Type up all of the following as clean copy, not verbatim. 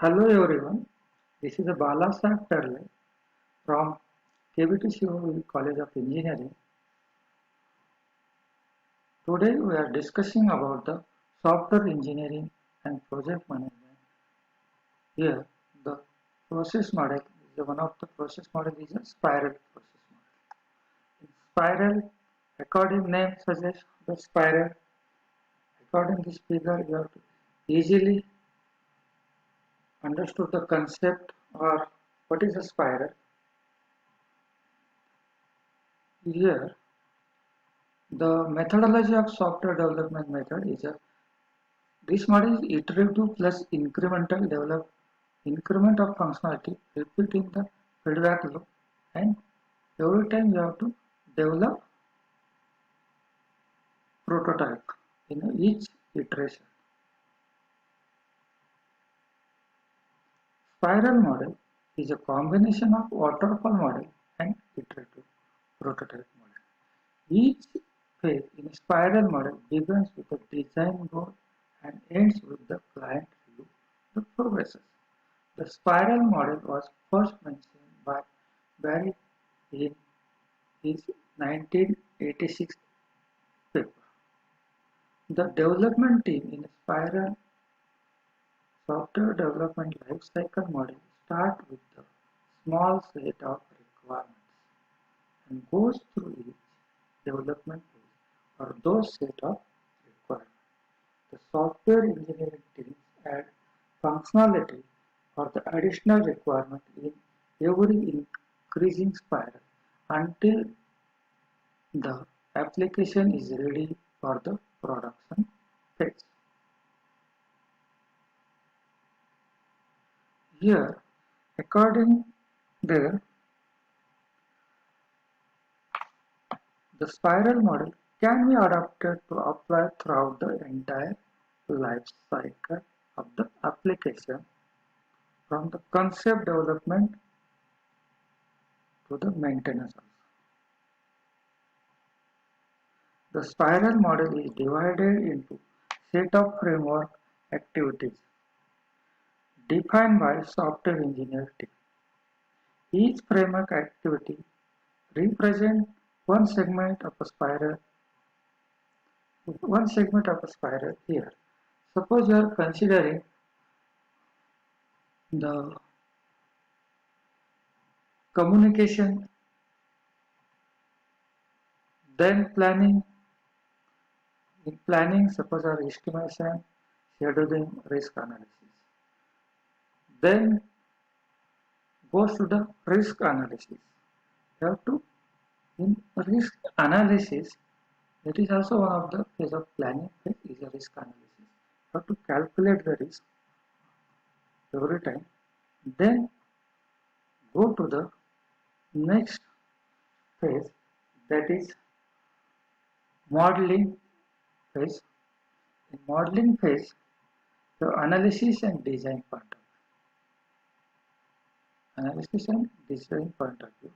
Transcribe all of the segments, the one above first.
Hello everyone, this is Bala Sahib Tarle from KBTCO College of Engineering. Today we are discussing about the software engineering and project management. Here the process model is one of the process model is a spiral process model. In spiral, according name suggests the spiral. According to this figure, you have to easily understood the concept or what is a spiral. Here the methodology of software development method is a this model is iterative plus incremental develop increment of functionality repeating the feedback loop, and every time you have to develop prototype in each iteration. Spiral model is a combination of waterfall model and iterative prototype model. Each phase in a spiral model begins with a design goal and ends with the client review the progresses. The spiral model was first mentioned by Barry in his 1986 paper. The development team in a spiral software development lifecycle model starts with the small set of requirements and goes through each development phase or those set of requirements. The software engineering teams add functionality or the additional requirement in every increasing spiral until the application is ready for the production phase. Here, according there, the spiral model can be adapted to apply throughout the entire life cycle of the application from the concept development to the maintenance. The spiral model is divided into set of framework activities defined by software engineer team. Each framework activity represents one segment of a spiral here. Suppose you are considering the communication, then planning. In planning, suppose our estimation, scheduling, risk analysis. Then goes to the risk analysis. You have to in risk analysis. That is also one of the phase of planning phase is a risk analysis. You have to calculate the risk every time. Then go to the next phase, that is modeling phase. In modeling phase, the analysis and design point of view.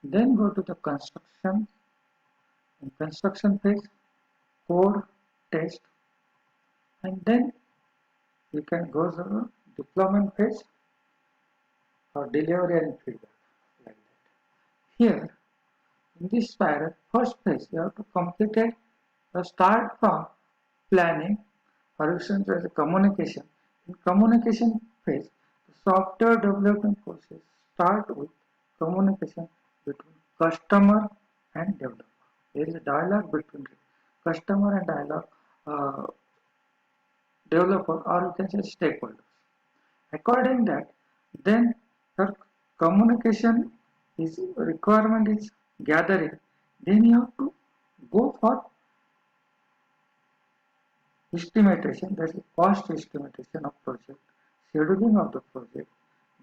Then go to the construction. In construction phase, code, test, and then you can go to the deployment phase or delivery and feedback like that. Here, in this spiral, first phase, you have to complete it. Start from planning or you can say the communication. In communication phase, the software development process start with communication between customer and developer. There is a dialogue between customer and dialogue uh, developer or you can say stakeholders. According that, then the communication is requirement is gathering. Then you have to go for estimation, that is cost estimation of project, scheduling of the project,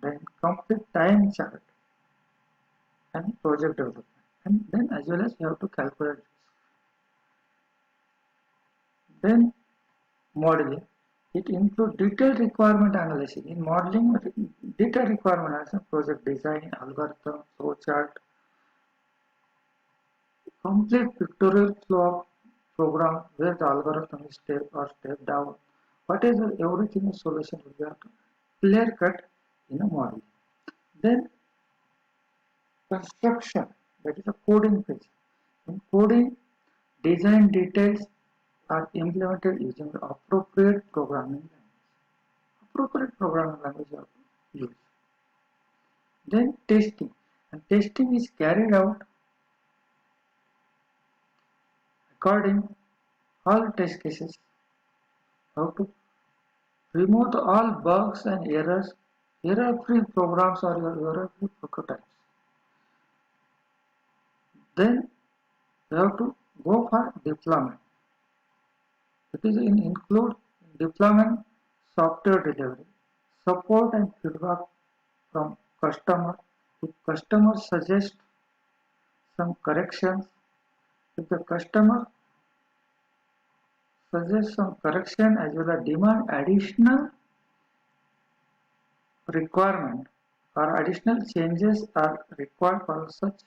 then complete time chart and project development. And then as well as you have to calculate this. Then modeling. It includes detailed requirement analysis. In modeling, detailed requirement analysis, project design, algorithm, flow chart, complete pictorial flow of program where the algorithm is step or step down. What is everything is solution we have to clear cut in a model. Then construction, that is a coding phase. In coding, design details are implemented using the appropriate programming language. Appropriate programming language you have to use. Then testing, and testing is carried out according all test cases. How to remove all bugs and errors, error-free programs or your error-free prototypes. Then you have to go for deployment. It is include deployment, software delivery, support and feedback from customer. If customer suggests some corrections, if the customer suggests some correction as well as demand additional requirement or additional changes are required for such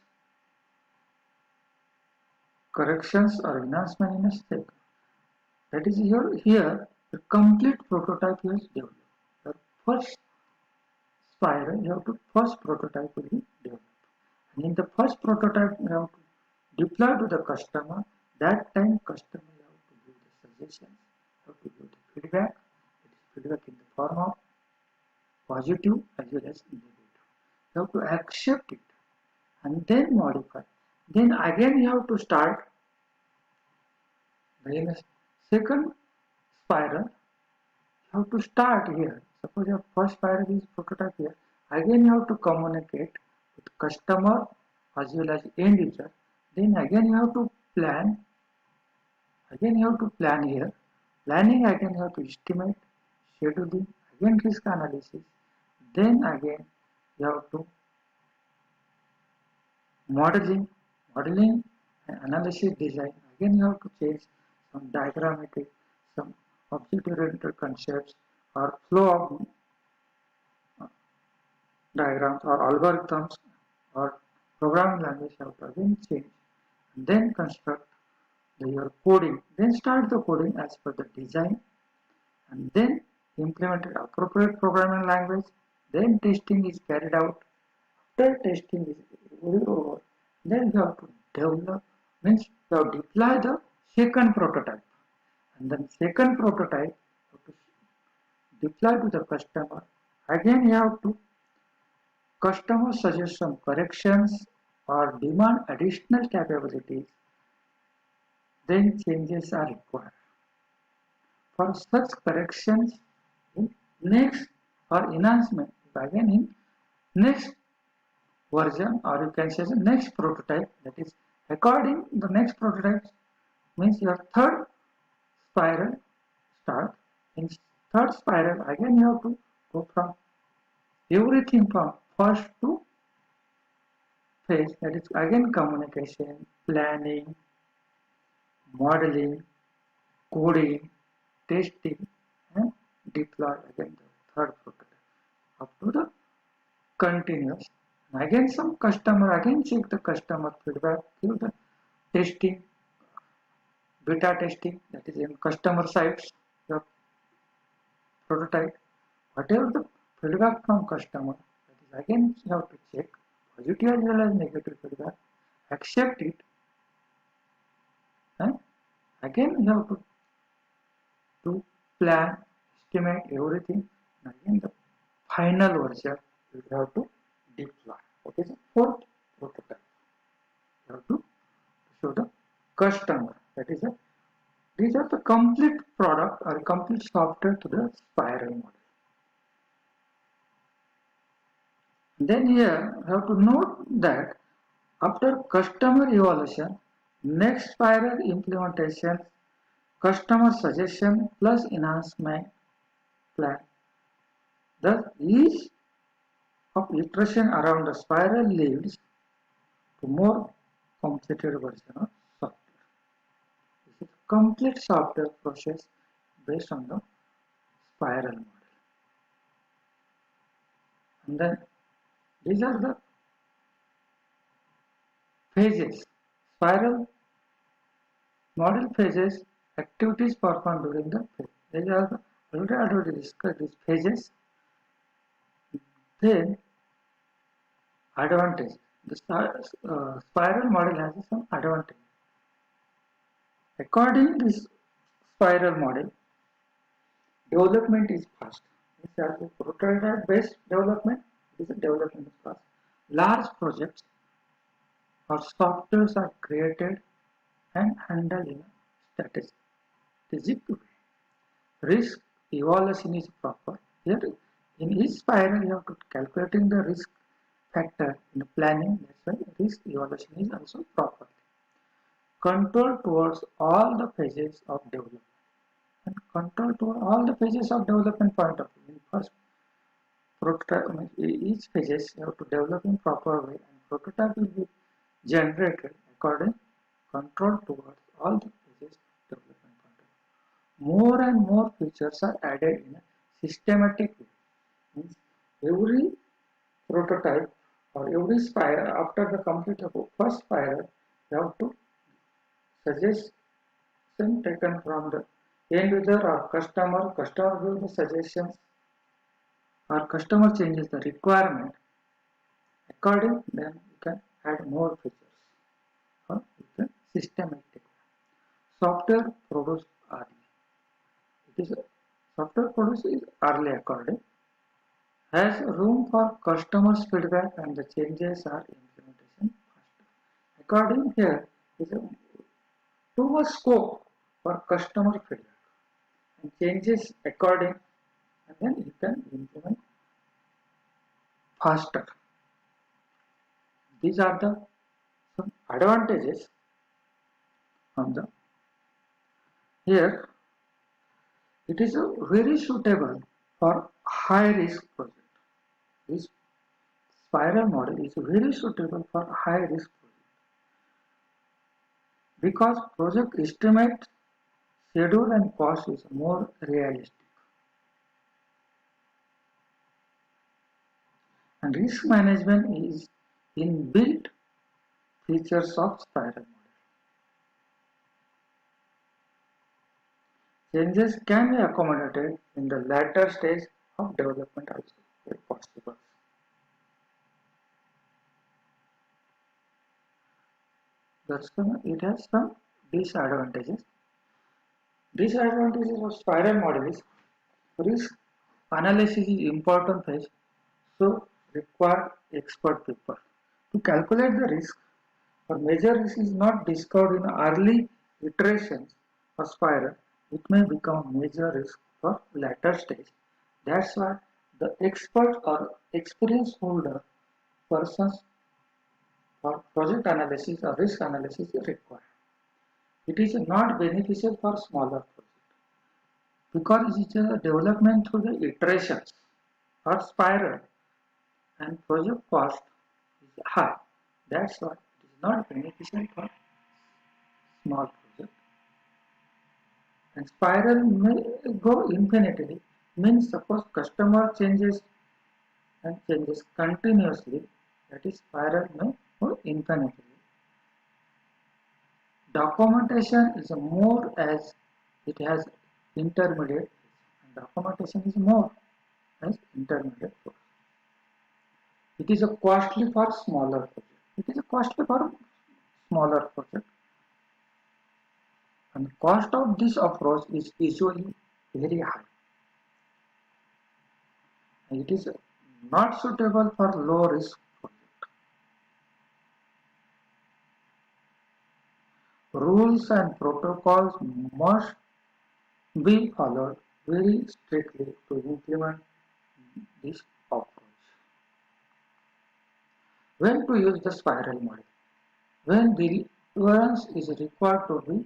corrections or enhancement in a step. That is here the complete prototype is developed. The first spiral you have to first prototype will be developed. And in the first prototype you have to deploy to the customer. That time customer you have to give the suggestions, you have to give the feedback. It is feedback in the form of positive as well as negative. You have to accept it and then modify. Then again you have to start the second spiral. You have to start here. Suppose your first spiral is prototype here. Again you have to communicate with customer as well as end user. Then again you have to plan. Again you have to plan here. Planning again you have to estimate, scheduling, again risk analysis. Then again you have to modeling and analysis design. Again you have to change some diagrammatic, some object-oriented concepts or flow of diagrams or algorithms or programming language you have to again change and then construct your coding. Then start the coding as per the design and then implement appropriate programming language. Then testing is carried out. After testing is over, then you have to develop, means you have to deploy the second prototype. And then second prototype you have to deploy to the customer. Again you have to customer suggest some corrections or demand additional capabilities. Then changes are required. For such corrections in next or enhancement, again in next version or you can say the next prototype, that is according the next prototype means your third spiral start. In third spiral again you have to go from everything from first to phase, that is again communication, planning, modeling, coding, testing and deploy again the third prototype up to the continuous. Again some customer again check the customer feedback, give the testing, beta testing, that is in customer sites, the prototype, whatever the feedback from customer, that is again you have to check positive as well as negative feedback, accept it and again you have to plan, estimate everything and again the final version you have to deploy. Okay, so fourth prototype you have to show the customer, that is a these are the complete product or complete software to the spiral model. Then here you have to note that after customer evaluation, next spiral implementation, customer suggestion plus enhancement plan. Thus each of iteration around the spiral leads to more completed version of software. This is a complete software process based on the spiral model. And then these are the phases. Spiral model phases, activities performed during the phase. These are the already discussed these phases. Then advantage. The spiral model has some advantage. According to this spiral model, development is fast. As a prototype-based development, this development is fast. Large projects or softwares are created and handled in a strategic way. Risk evaluation is proper. Here, in each spiral, you have to calculating the risk factor in the planning. That's why risk evaluation is also proper. Control towards all the phases of development. And control toward all the phases of development point of view. In first prototype, each phases you have to develop in proper way, and prototype will be generated according control towards all the phases of development point of view. More and more features are added in a systematic way. Means every prototype or every spiral after the complete of first spiral, you have to suggestion taken from the end user or customer. Customer gives the suggestions or customer changes the requirement. According, then you can add more features or you can systematic. Software produced early. It is software produced is early according has room for customers feedback and the changes are implementation faster. According here is a too much scope for customer feedback and changes according, and then you can implement faster. These are the some advantages of the here. It is very suitable for high risk project. This spiral model is very suitable for high risk project because project estimate, schedule and cost is more realistic. And risk management is inbuilt features of spiral model. Changes can be accommodated in the later stage of development also where possible. It has some disadvantages. Disadvantages of spiral model is risk analysis is important phase, so require expert people. To calculate the risk or measure risk is not discovered in early iterations of spiral, it may become major risk for later stage. That's why the expert or experience holder persons for project analysis or risk analysis is required. It is not beneficial for smaller projects because it is a development through the iterations or spiral and project cost is high. That's why it is not beneficial for small project. And spiral may go infinitely, means suppose customer changes and changes continuously, that is spiral may go infinitely. Documentation is more as it has intermediate and documentation is more as intermediate. It is a costly for smaller project. It is a costly for smaller project. And the cost of this approach is usually very high. It is not suitable for low risk project. Rules and protocols must be followed very strictly to implement this approach. When to use the spiral model? When the deliverance is required to be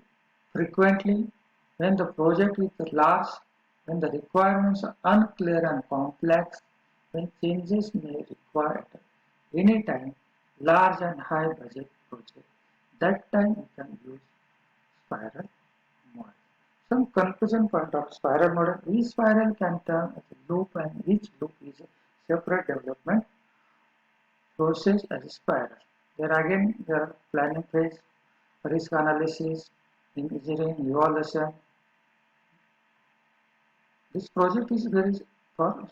frequently, when the project is large, when the requirements are unclear and complex, when changes may require at any time, large and high budget project, that time you can use spiral model. Some conclusion point of spiral model. Each spiral can turn as a loop and each loop is a separate development process as a spiral. There again there are planning phase, risk analysis, engineering, evaluation. This project is very for